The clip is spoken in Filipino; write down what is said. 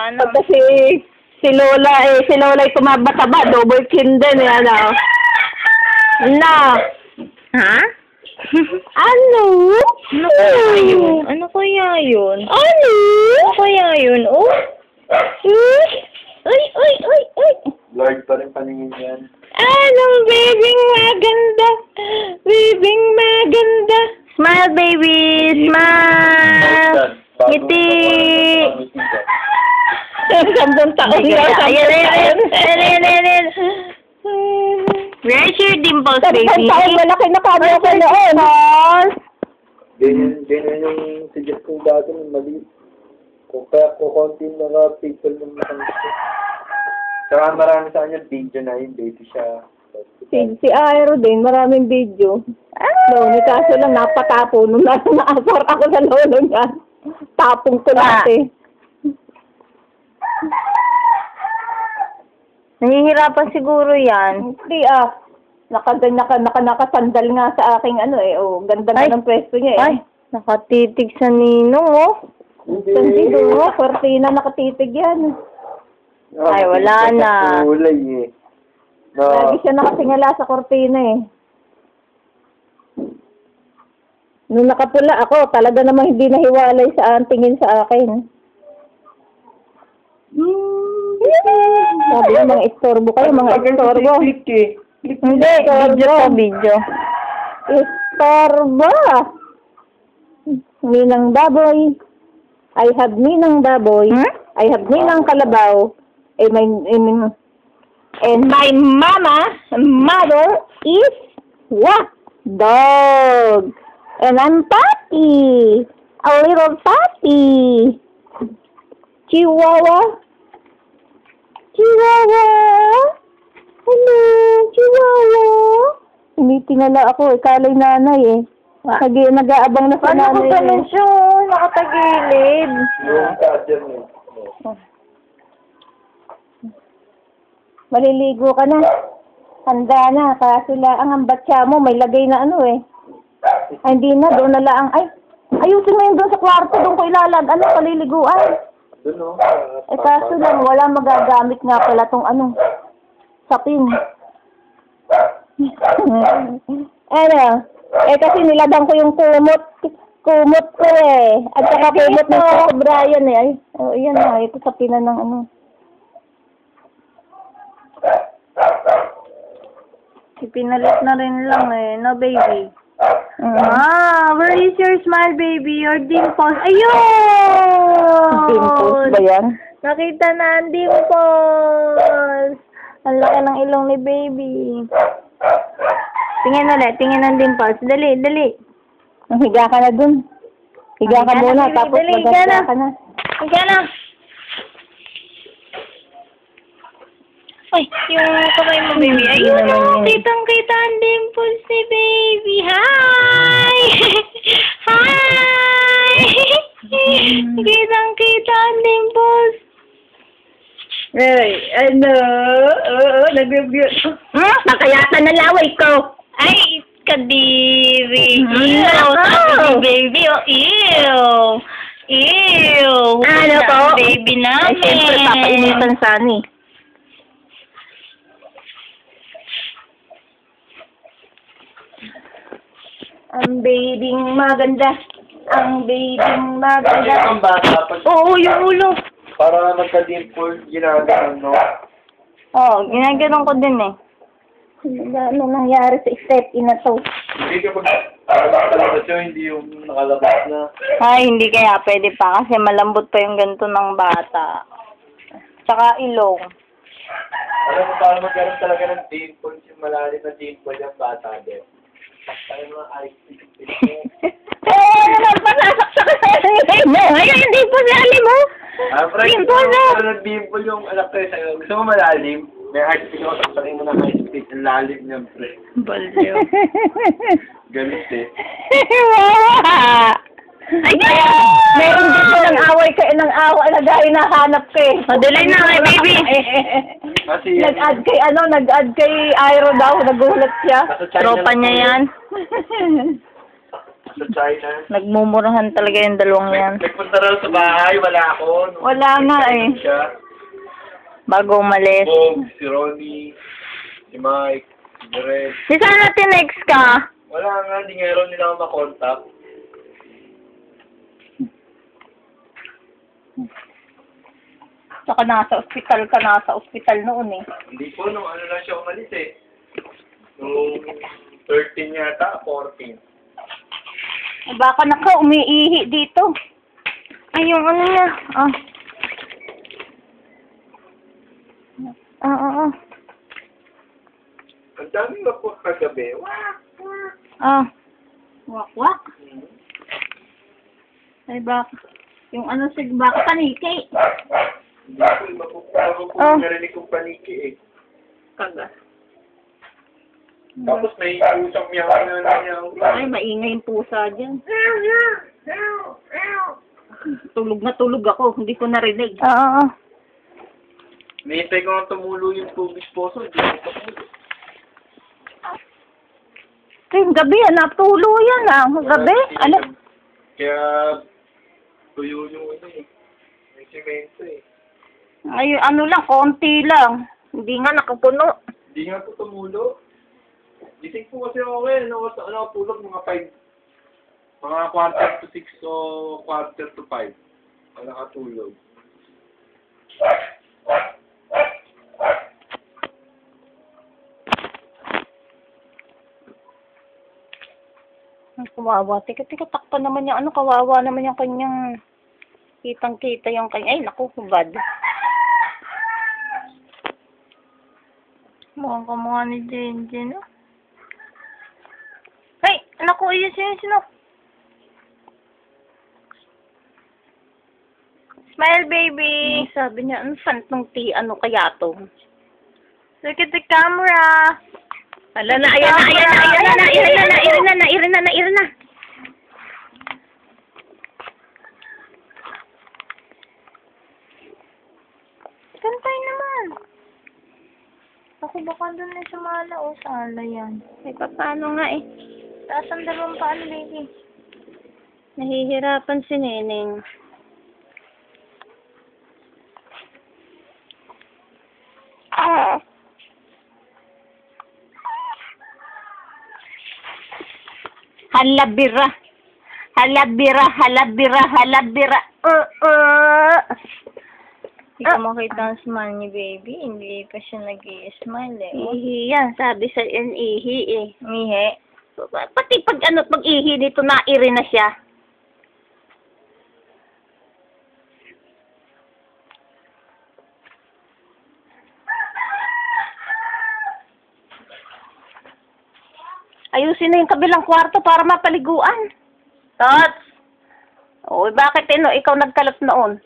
Ano? Kasi si Lola ay kumabataba, double chin din, ano. Na. Ha? Ano? Ano kaya yun? Ano kaya yun? Ano? Ano kaya yun? Oh? Uy, uy, uy, uy. Lord pa rin paningin yan. Anong bibing maganda? Bibing maganda. Smile, baby. Smile. Ngiti. Sambong taon daw. Ayan. Where's your dimples, baby? Taon, malaki na kami ako noon. Ganyan yung suggest kong dati ng mali. Kung kaya ko konti mga people ng matangis ko. Saka marami sa kanya video na yun, baby siya. Si Aero din, maraming video. Lolo, kaso lang napatapo nung naasar ako sa lolo niya. Tapong ko lahat eh. Nahihirapan siguro yan. Hindi nakasandal nga sa aking ano eh. Oh, ganda nga ng pwesto niya eh. Ay, nakatitig sa ninong, oh. Hindi doon, kortina nakatitig yan. Ay, wala na. Kulay eh. Lagi siya nakatingala sa kortina eh. Nung nakapula ako, talaga namang hindi nahiwalay sa tingin sa akin. Sabi ng mga istorbo kayo, mga istorbo. Hindi, video to video. Istorbo! Ninang baboy. I have ninang baboy. I have ninang kalabaw. And my mother is what? Dog. And I'm Papi. A little Papi. Chihuahua. Chihuahua. Hello, Chihuahua. Tinitingala ako eh. Kalay nanay eh. Nag-aabang na sa Paano ko nanay ganun eh. siya? Nakatagilid. Yung kadyan eh. Maliligo ka na. Handa na. Kaso laang ang batya mo. May lagay na ano eh. Ay, hindi na. Doon na laang. Ay, ayusin mo yun doon sa kwarto. Doon ko ilalag. Ano, paliliguan. Doon o. Kaso lang, wala magagamit nga pala tong ano. Sapin. Ano? Kasi nilagyan ko yung kumot ko eh. At saka kumot ng Papa Brian eh. Ay, oh, yan na. Ito sapinan ng ano. Pinalit na rin lang eh. No, baby. Where is your smile, baby? Your dimples. Ayun! Dimples ba yan? Nakita na ang dimples. Ang laki ng ilong ni baby. Tingin ulit. Tingin ng dimples. Dali. Higa ka na dun. Higa ka muna. Tapos maganda ka na. Higa na. Ay, yung kamay mo, baby. Ayun, kitang-kita ang dimples ni baby. Hi! Hi! Kitang-kita ang dimples. Ay, ano? Nag-review. Nakayatan na laway ko. Ay, kadiri. Ew, sabi ni baby. Oh, ew. Ano po? Baby Ay, namin. siyempre, papainitan sana eh. Ang babying maganda. Ang babying maganda. Ang bata pag Oo, yung ulo. para magka-dimple, ginagawa no? Oo, ginaganon ko din eh. Ano nangyari sa step na to? Hindi ka nakalabas yun, hindi yung nakalabas na. Ay, hindi kaya pwede pa kasi malambot pa yung ganito ng bata. Tsaka ilong. Alam mo, para magkaroon talaga ng dimples, yung malalim na dimple yung bata din. Tayo mga ice cream. Ano naman pasasaksak ka sa ilong mo? Ay, hindi po lalim mo. Dimple na! Nag-dimple yung anak ko sa'yo. Gusto mo malalim? May ice cream ako, tapos mo ng ice cream. Ang lalim niya, pre. Balyo. Galit eh. Ay, meron dito ng away ka, ng away, nag-hinahanap ka eh. Madali na kay baby. Kasi nag-add kay Aero daw, nagulat siya. Tropa niya yan. Sa China. Nagmumurahan talaga yung dalawang yan. Nagpunta raw sa bahay, wala ako. Wala nga eh. Siya. Bago umalis. Bob, si Ronnie, si Mike, si Jared. Di sana tinext ka? Wala nga, di nga raw nila ako makontak. Saka nasa ospital noon eh. Hindi po, nung ano lang siya umalis eh. Nung 13 yata, 14. Baka naka umiihi dito. Ay, yung ano niya. Oh. Oo. Ang daming po kagabi. Wak! Oh. Wak-wak. Ay baka. Yung ano baka paniki. Hindi ko, iba po narinig kong paniki eh. Kaga. Tapos may pusang miyaw na niya. Ay, maingay yung pusa dyan. Tulog na tulog ako. Hindi ko narinig. Oo. Nihintay ko nga tumulo yung tubig poso. Hindi ko tumulo. Yung gabi, natulo yan ah. Gabi? Ano? Kaya tuyo yung ano eh. May semento eh. Ay, ano lang, konti lang. Hindi nga nakapuno. Hindi nga po tumulo. Gising po kasi ako eh. Ano tulog mga 5. Mga quarter to 6 o quarter to 5. Ang nakatulog. Kawawa. Tika, takpan naman yung ano, kawawa naman yung kanyang kitang-kita yung kanya. Ay, naku, hubad. Mukhang kamukha ni Jenjen, no? Ay, anak ko, iyan sino? Smile, baby. Sabi niya, ano santong ano kaya to? Look at the camera. Ala na, ayan na. Kantay naman. Ako baka doon na sumala o sa ala yan. Ay, paano nga eh. Taas ang dalawang paan, baby. Nahihirapan si Neneng. Halabira. Hindi ko makita ang smile ni baby. Hindi pa siya nag-i-smile eh. Ihi yan, sabi sa ihi eh. Mihe. Pati pag ihi dito, nairi na siya. Ayusin na yung kabilang kwarto para mapaliguan. Tots! O, bakit ikaw nagkalat noon?